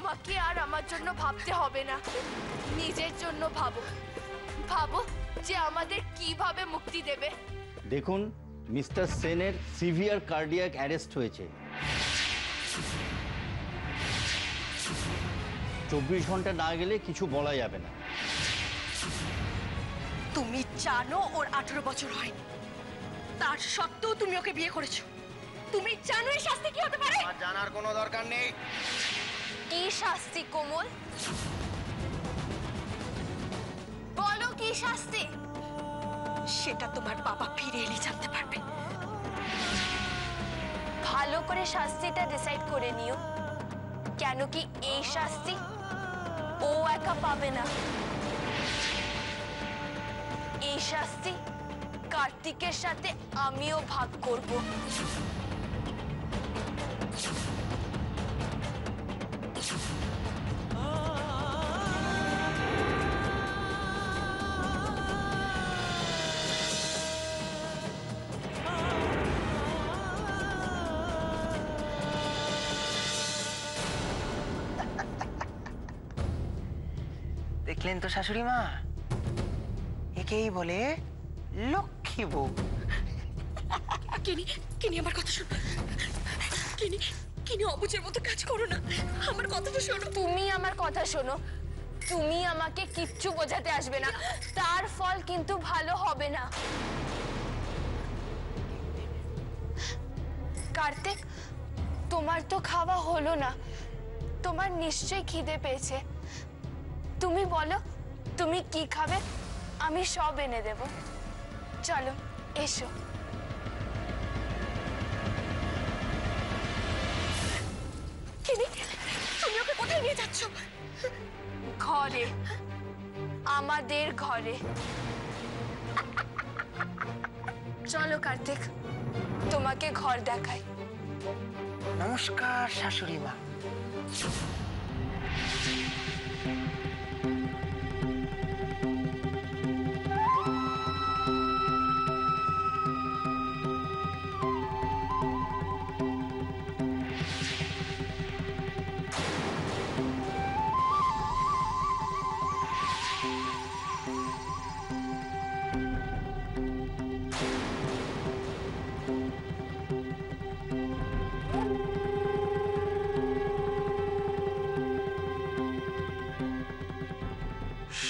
তোমাকে আর আমার জন্য ভাবতে হবে না, নিজের জন্য ভাবো। ভাবো যে আমাদের কিভাবে মুক্তি দেবে। দেখুন, মিস্টার সেনের সিভিয়ার কার্ডিয়াক অ্যারেস্ট হয়েছে। 24 ঘন্টা না গেলে কিছু বলা যাবে না। তুমি জানো ওর 18 বছর হয়নি, তার সত্ত্বেও তুমি ওকে বিয়ে করেছো। তুমি জানো এই শাস্তি কি হতে পারে? আর জানার কোনো দরকার নেই। কি শাস্তি কোমল? বলো কি শাস্তি? সেটা তোমার বাবা ফিরে এলে জানতে পারবে। ভালো করে শাস্তিটা ডিসাইড করে নিও, কেন কি এই শাস্তি ও একা পাবে না। এই শাস্তি কার্তিকের সাথে আমিও ভাগ করব। দেখলেন তো শাশুড়ি মা, একেই বলে লক্ষ্মী বউ। কিনি আমার কথা শোনো। কিনি অবুঝের মতো কাজ করো না, আমার কথাটা শোনো। তুমি আমার কথা শোনো। তুমি আমাকে কিচ্ছু বোঝাতে আসবে না, তার ফল কিন্তু ভালো হবে না। কার্তিক, তোমার তো খাওয়া হলো না, তোমার নিশ্চয়ই খিদে পেয়েছে। তুমি বলো তুমি কি খাবে, আমি সব এনে দেব। চলো এসো। তুমি ওকে কোথায় নিয়ে যাচ্ছ? ঘরে, আমাদের ঘরে। চলো কার্তিক, তোমাকে ঘর দেখাই। নমস্কার শাশুড়ি মা।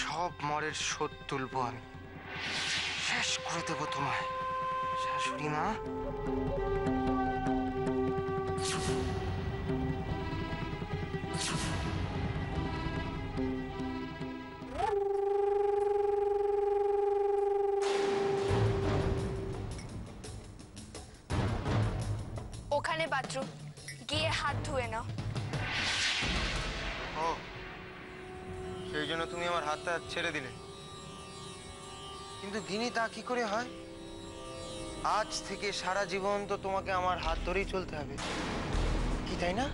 সব মরের শোধ তুলবো আমি, শেষ করে দেবো তোমায় শাশুড়ি মা। ওখানে বাথরুম, গিয়ে হাত ধুয়ে নাও। ও, সেই জন্য তুমি আমার হাতটা ছেড়ে দিলে। কিন্তু গিনি, তা কি করে হয়? আজ থেকে সারা জীবন তো তোমাকে আমার হাত ধরেই চলতে হবে, কি তাই না?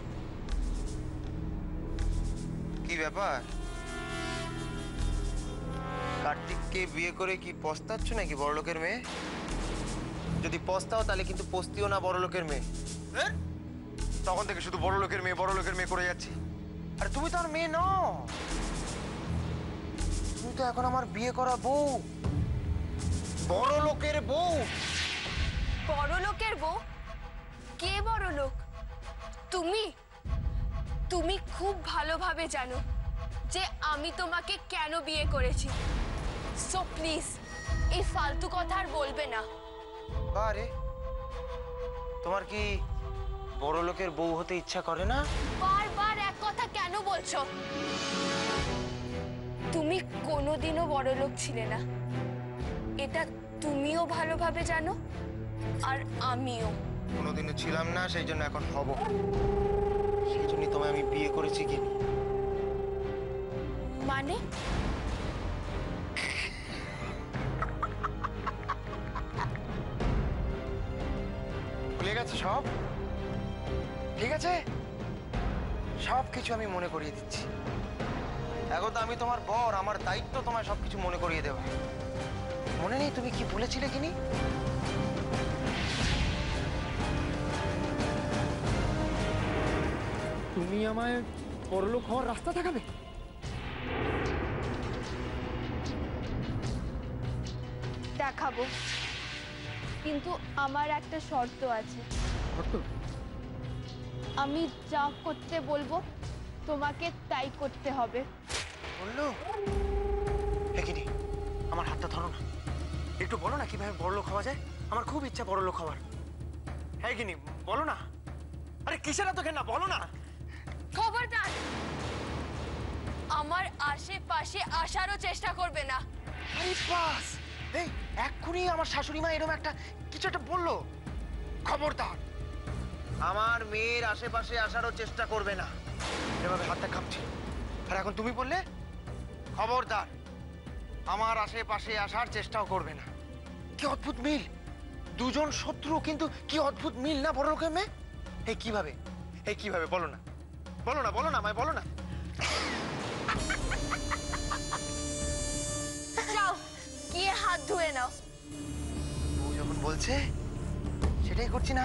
কি ব্যাপার, কার্তিককে বিয়ে করে কি পস্তাচ্ছ নাকি বড়লোকের মেয়ে? যদি পস্তাও তাহলে কিন্তু পস্তিও না বড়লোকের মেয়ে। তখন থেকে শুধু বড়লোকের মেয়ে করে যাচ্ছি। আর তুমি তো আর মেয়ে নও, তুমি তো এখন আমার বিয়ে করা বউ, বড় লোকের বউ। বড় লোকের বউ? কে বড় লোক? তুমি? তুমি খুব ভালোভাবে জানো যে আমি তোমাকে কেন বিয়ে করেছি। সো প্লিজ এই ফালতু কথা আর বলবে না। আরে তোমার কি বড় লোকের বউ হতে ইচ্ছা করে না? বারবার এক কথা কেন বলছো? তুমি কোনোদিনও বড় লোক ছিলে না, এটা তুমিও ভালোভাবে জানো, আর আমিও। কোনোদিনও ছিলাম না, সেই জন্য এখন হব। সেই জন্যই তোমায় আমি বিয়ে করেছি। কি মানে? ভুলে গেছো সব? ঠিক আছে, সব কিছু আমি মনে করিয়ে দিচ্ছি। এখন তো আমি তোমার বর, আমার দায়িত্ব তোমায় সবকিছু মনে করিয়ে দেওয়া। মনে নেই তুমি কি বলেছিলে কিনি? তুমি আমায় বড়লোক হওয়ার রাস্তা দেখাবে? দেখাবো, কিন্তু আমার একটা শর্ত আছে। শর্ত? আমি যা করতে বলবো তোমাকে তাই করতে হবে। বললো একিনি, আমার হাতটা ধরো না, একটু বলো না কিভাবে বড়লোক হওয়া যায়। আমার খুব ইচ্ছা বড়লোক হওয়ার। হ্যাঁ কিনি, বলো না। আরে কিসের এত ঘেন্না, বলো না। খবরদার আমার আশেপাশে আসারও চেষ্টা করবে না। আরে বাস, এই এক্ষুনি আমার শাশুড়ি মা এরকম একটা কিছু একটা বললো। খবরদার আমার মেয়ের আশেপাশে আসারও চেষ্টা করবে না। এভাবে হাতটা কাঁপছে, আর এখন তুমি বললে খবরদার আমার আশেপাশে আসার চেষ্টাও করবে না। কি অদ্ভুত মিল, দুজন শত্রু কিন্তু কি অদ্ভুত মিল না বড় লোকের মেয়ে। এই কিভাবে বলো না, বলো না, বলো না, আমায় বলো না। যাও গিয়ে হাত ধুয়ে নাও। ও যখন বলছে সেটাই করছি না।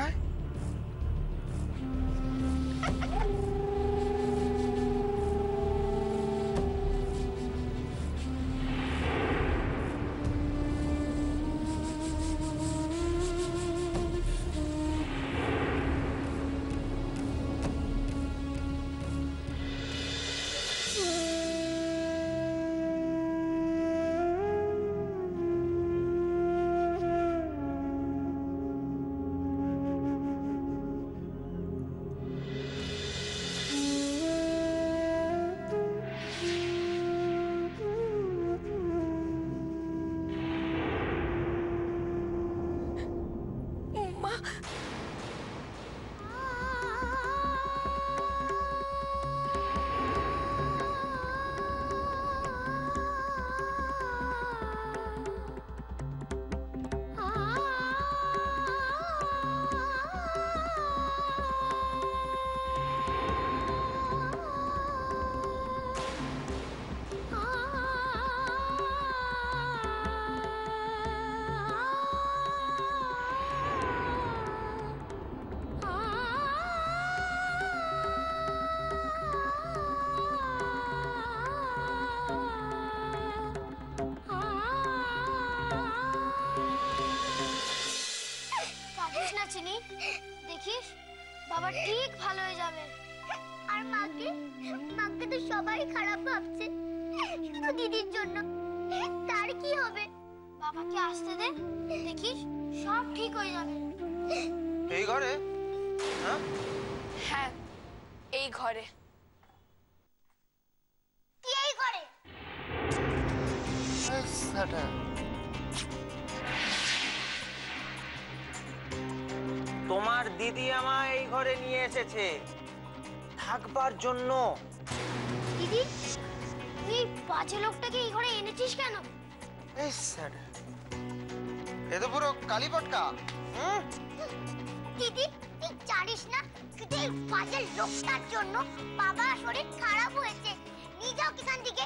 কাঁদিস না চিনি, দেখিস বাবা ঠিক ভালো হয়ে যাবে। আর মাকে মাকে তো সবাই খারাপ ভাবছে, শুধু দিদির জন্য। তার কি হবে? বাবাকে আসতে দে, দেখিস সব ঠিক হয়ে যাবে। এই ঘরে? হ্যাঁ হ্যাঁ এই ঘরে। কি এই ঘরে? তোমার দিদি আমায় এই ঘরে নিয়ে এসেছে থাকবার জন্য। দিদি, তুই বাজে লোকটাকে এই ঘরে এনেছিস কেন? এ তো পুরো কালীপটকা। দিদি, তুই জানিস না কিন্তু এই বাজে লোকটার জন্য বাবার শরীর খারাপ হয়েছে। নিয়ে যাও এখান থেকে।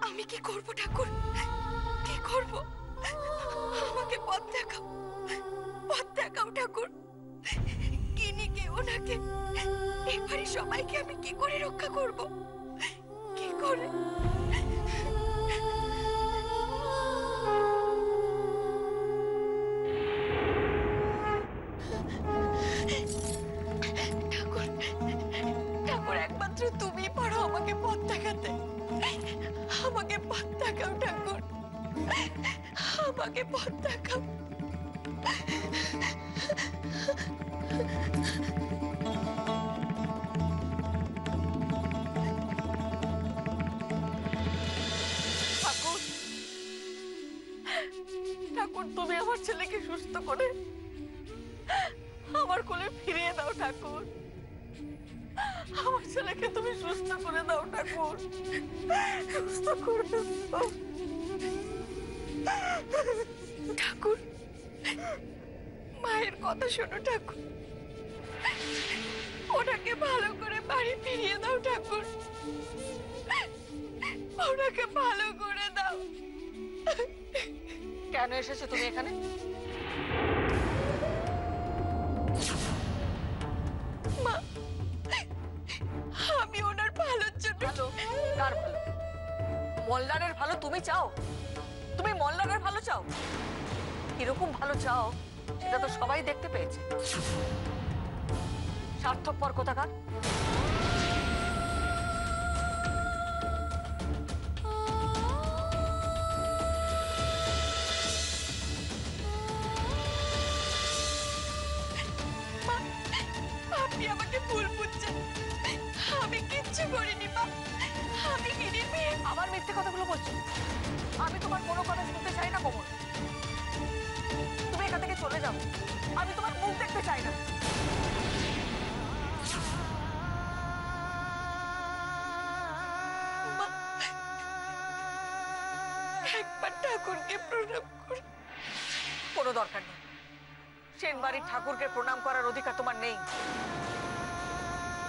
আমি কি করব ঠাকুর, কি করব? আমাকে পথ দেখাও, পথ দেখাও ঠাকুর। কিনিকে ওনাকে এবারে সবাইকে আমি কি করে রক্ষা করব, কি করে? ঠাকুর, ঠাকুর একমাত্র তুমি পারো আমাকে পথ দেখাতে। আমাকে পথ দেখাও ঠাকুর, আমাকে পথ দেখাও। ঠাকুর, ঠাকুর তুমি আমার ছেলেকে সুস্থ করে আমার কোলে ফিরিয়ে দাও ঠাকুর। আমার ছেলেকে তুমি সুস্থ করে দাও ঠাকুর, সুস্থ করে দাও ঠাকুর। মায়ের কথা শোনো ঠাকুর, ওনাকে ভালো করে বাড়ি ফিরিয়ে দাও ঠাকুর, ওনাকে ভালো করে দাও। কেন এসেছো তুমি এখানে? মা, আমি ওনার ভালোর জন্য। ভালো? কার ভালো? মল্লারের ভালো তুমি চাও? তুমি মল্লারের ভালো চাও? কিরকম ভালো চাও সেটা তো সবাই দেখতে পেয়েছে। স্বার্থপর কোথাকার। মা, আপনি আমাকে ভুল বুঝছেন। আমি কিচ্ছু করিনি মা। আমি গিনির মেয়ে। আবার মিথ্যে কথাগুলো বলছো। আমি তোমার কোনো কথা শুনতে চাই না কোমল। তুমি এখান থেকে চলে যাও। আমি তোমার মুখ দেখতে চাই না। মা, একবার ঠাকুরকে প্রণাম কর। কোনো দরকার নেই। সেন বাড়ির ঠাকুরকে প্রণাম করার অধিকার তোমার নেই।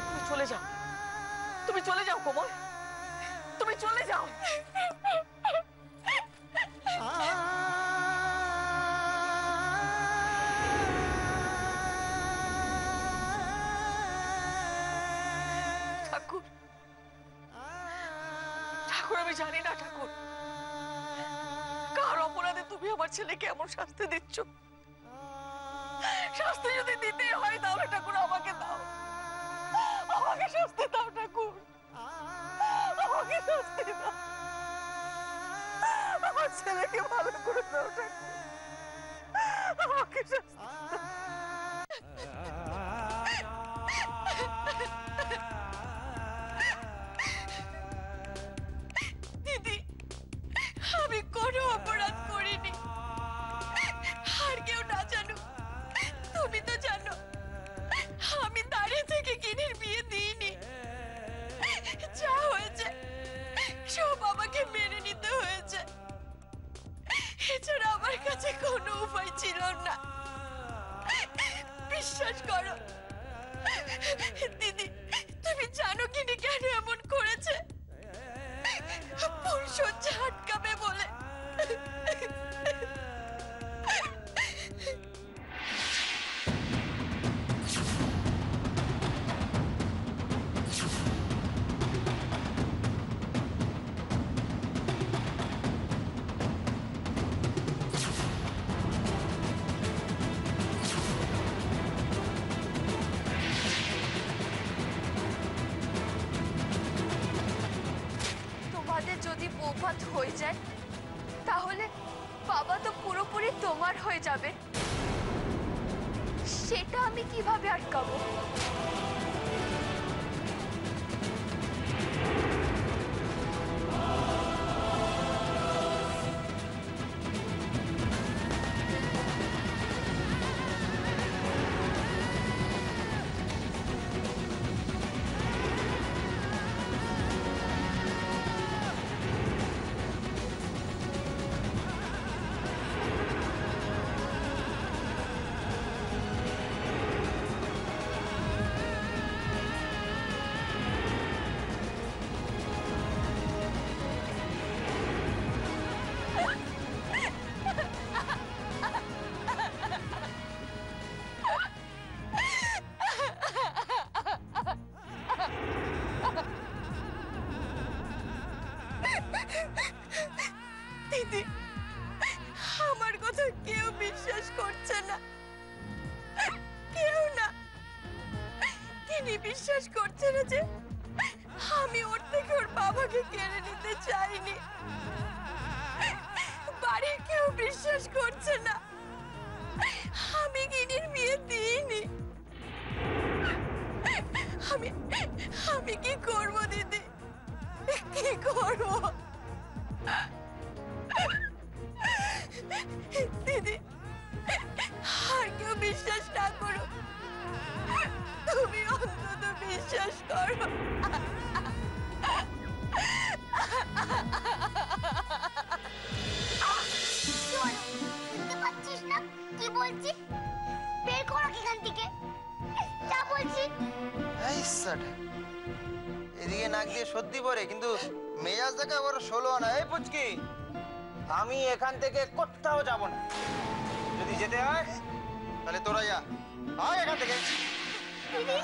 তুমি চলে যাও। তুমি চলে যাও কোমল। তুমি চলে যাও। ঠাকুর, ঠাকুর আমি জানি না ঠাকুর কার অপরাধে তুমি আমার ছেলেকে এমন শাস্তি দিচ্ছ। শাস্তি যদি দিতে হয় তাহলে ঠাকুর আমাকে দাও। আমাকে শাস্তি দাও ঠাকুর। আমাকে শাস্তি দাও। আমার ছেলেকে ভালো করে দাও ঠাকুর। আমাকে শাস্তি দাও। দিদি, আমি কোনো অপরাধ করিনি। আর কেউ না জানুক, তুমি তো জানো আমি দাঁড়িয়ে থেকে গিনির বিয়ে দিইনি। যা হয়েছে সব আমাকে মেনে নিতে হয়েছে। এছাড়া আমার কাছে কোনো উপায় ছিল না। বিশ্বাস করো দিদি, তুমি জানো গিনি কেন এমন করেছে? ভুল সহ্যে আটকাবে বলে। তোমাদের যদি বৌভাত হয়ে যায় তাহলে বাবা তো পুরোপুরি তোমার হয়ে যাবে। সেটা আমি কিভাবে আটকাবো? দিদি, আমার কথা কেউ বিশ্বাস করছে না। কেউ না। তিনি বিশ্বাস করছে না যে আমি ওর থেকে ওর বাবাকে কেড়ে নিতে চাইনি। বাড়ির কেউ বিশ্বাস করছে না আমি গিনির বিয়ে দিইনি। আমি আমি কি করব দিদি? কি করব? দিদি, আর কেউ বিশ্বাস না করো, তুমি অন্তত বিশ্বাস করো। শুনতে পাচ্ছিস না কি বলছি? বের করো এখান থেকে, যা বলছি। এই স্যার, এদিকে নাক দিয়ে সত্যি পড়ে কিন্তু মেজাজ দেখা ওর 16 আনা। এই পুচকি, আমি এখান থেকে কোথাও যাব না। যদি যেতে হয় তাহলে তোরা যা, আয় এখান থেকে। দিদি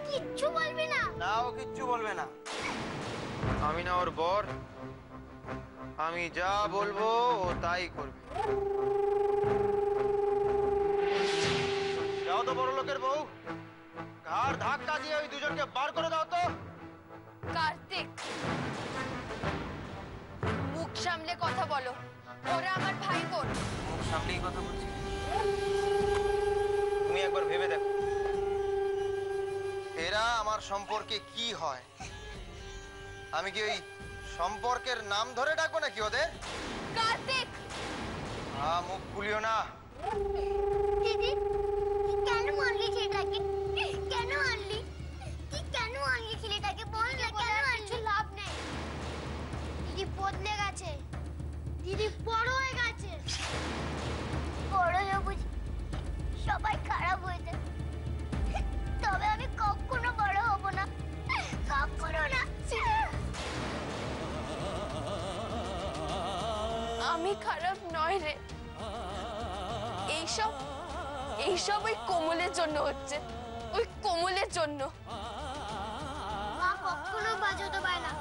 কিচ্ছু বলবি না? না, ও কিচ্ছু বলবে না। আমি না ওর বর, আমি যা বলবো ও তাই করবে। যাও তো বড় লোকের বউ, ঘাড় ধাক্কা দিয়ে ওই দুজনকে বার করে দাও তো। কার্তিক, মুখ সামলে কথা বলো, ওরা আমার ভাই বোন। মুখ সামলেই কথা বলছি। তুমি একবার ভেবে দেখো, এরা আমার সম্পর্কে কি হয়? আমি কি ওই সম্পর্কের নাম ধরে ডাকবো নাকি ওদের? কার্তিক, মুখ খুলিও না। দিদি কেন মারলি ছেলেটাকে? কেন মারলি? তুই কেন মারলি ছেলেটাকে? বল না কেন মারলি? লাভ নেই, দিদি বদলে গেছে, দিদি বড় হয়ে গেছে। বড় হয়ে বুঝি সবাই খারাপ হয়ে যায়, তবে আমি কখনো বড় হব না, কখনো না। আমি খারাপ নয় রে, এইসব ওই কোমলের জন্য হচ্ছে, ওই কোমলের জন্য। মা কখনো বাজাতে পারে না,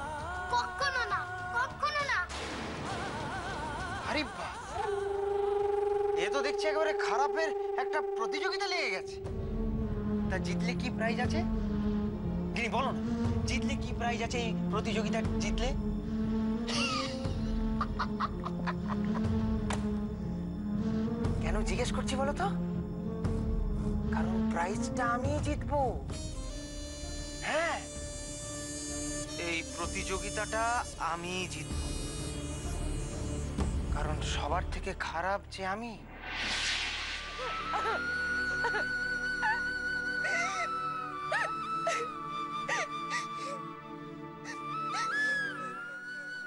কখনো না, কখনো না। আরে বাহ, এ তো দেখছি একেবারে খারাপের একটা প্রতিযোগিতা লেগে গেছে। তা জিতলে কি প্রাইজ আছে? গিনি বলো না, জিতলে কি প্রাইজ আছে এই প্রতিযোগিতা জিতলে? কেন জিজ্ঞেস করছি বলো তো? কারণ প্রাইজটা আমি জিতবো। হ্যাঁ, এই প্রতিযোগিতাটা আমি জিতবো, কারণ সবার থেকে খারাপ যে আমি।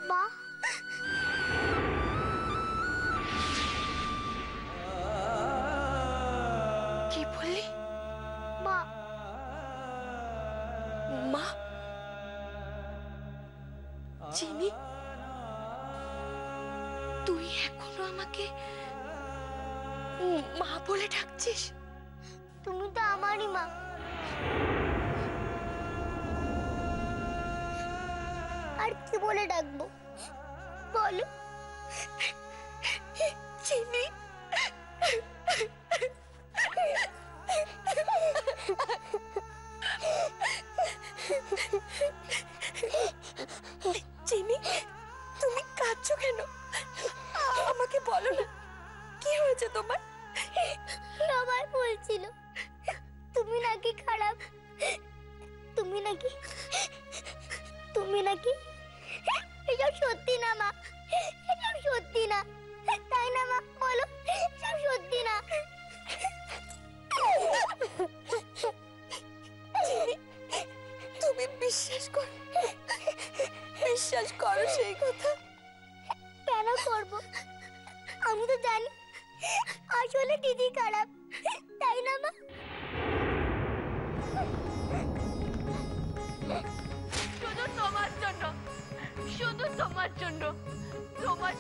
মা কি বললি? মা মা? চিনি, তুই এখনো আমাকে মা বলে ডাকছিস? তুমি তো আমারই মা। আর কি বলে ডাকবো বলো? চিনি, চিনি, তুমি কাঁদছো কেন? আমাকে বলো না, কি হয়েছে তোমার? সবাই বলছিল তুমি নাকি খারাপ, তুমি নাকি এসব সত্যি না মা, এসব সত্যি না, তাই না মা? বলো সব সত্যি না। তুমি বিশ্বাস করো সেই কথা? কেন করব? আমি তো জানি আসলে দিদি খারাপ, তাই না মা? শুধু তোমার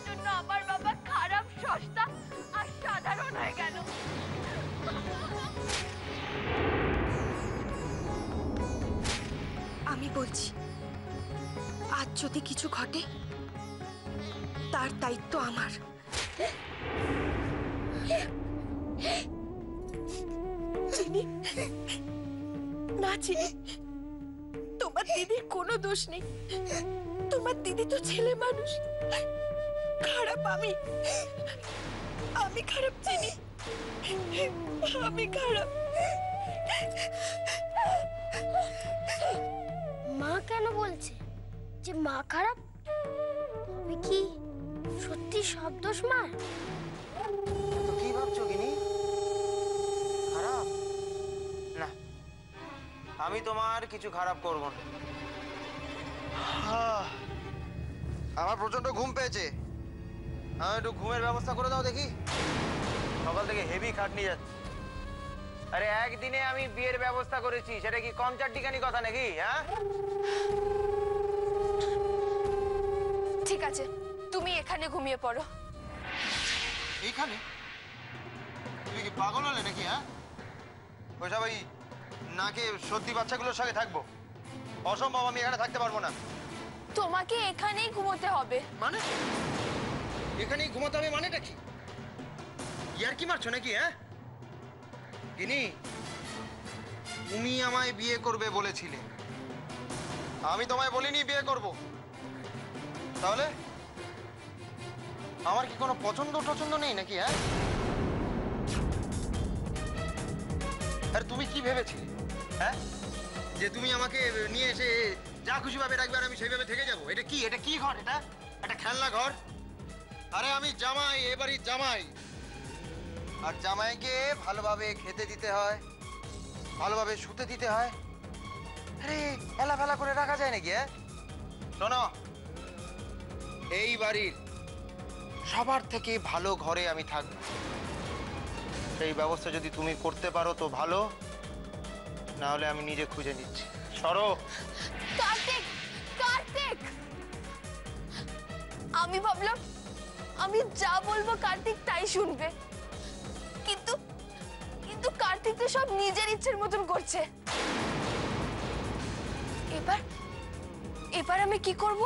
জন্য আমার বাবা খারাপ, সস্তা আর সাধারণ হয়ে গেল। আমি বলছি, আজ যদি কিছু ঘটে তার দায়িত্ব আমার। চিনি না, চিনি, তোমার দিদির কোনো দোষ নেই। তোমার দিদি তো ছেলে মানুষ, খারাপ আমি খারাপ চিনি, আমি খারাপ। মা কেন বলছে যে মা খারাপ? তুমি কি সত্যি সব দোষ মার? তো কি ভাবছো গিনি? খারাপ না, আমি তোমার কিছু খারাপ করব না। আমার প্রচন্ড ঘুম পেয়েছে, আমি একটু ঘুমের ব্যবস্থা করে দাও দেখি। সকাল থেকে হেভি খাটনি যাচ্ছে। আরে একদিনে আমি বিয়ের ব্যবস্থা করেছি, সেটা কি কম চারটিখানি কথা নাকি? হ্যাঁ, ঠিক আছে, তুমি এখানে ঘুমিয়ে পড়ো। এইখানে? তুমি কি পাগল হলে নাকি? হ্যাঁ, ওইসব ওই নাকি সত্যি বাচ্চাগুলোর সঙ্গে থাকবো? অসম্ভব, আমি এখানে থাকতে পারবো না। তোমাকে এখানেই ঘুমোতে হবে। মানে এখানেই ঘুমাতে হবে মানেটা কি? ইয়ার কি মারছো নাকি? হ্যাঁ গিনি, তুমি আমায় বিয়ে করবে বলেছিলে, আমি তোমায় বলিনি বিয়ে করব। তাহলে আমার কি কোনো পছন্দ টছন্দ নেই নাকি? হ্যাঁ, আর তুমি কি ভেবেছিলে? হ্যাঁ, যে তুমি আমাকে নিয়ে এসে যা খুশি ভাবে রাখবে আর আমি সেইভাবে থেকে যাবো? এটা কি, এটা কি ঘর? এটা একটা খেলনা ঘর? আরে আমি জামাই, এবারই জামাই, আর জামাইকে ভালোভাবে খেতে দিতে হয়, ভালোভাবে শুতে দিতে হয়। আরে এলাফেলা করে রাখা যায় নাকি? হ্যাঁ, শোনো, এই বাড়ির সবার থেকে ভালো ঘরে আমি থাকবো, সেই ব্যবস্থা যদি তুমি করতে পারো তো ভালো, না হলে আমি নিজে খুঁজে নিচ্ছি। সরো। কার্তিক, কার্তিক, আমি ভাবলাম আমি যা বলবো কার্তিক তাই শুনবে, কিন্তু কিন্তু কার্তিক তো সব নিজের ইচ্ছের মতন করছে। এবার এবার আমি কি করব?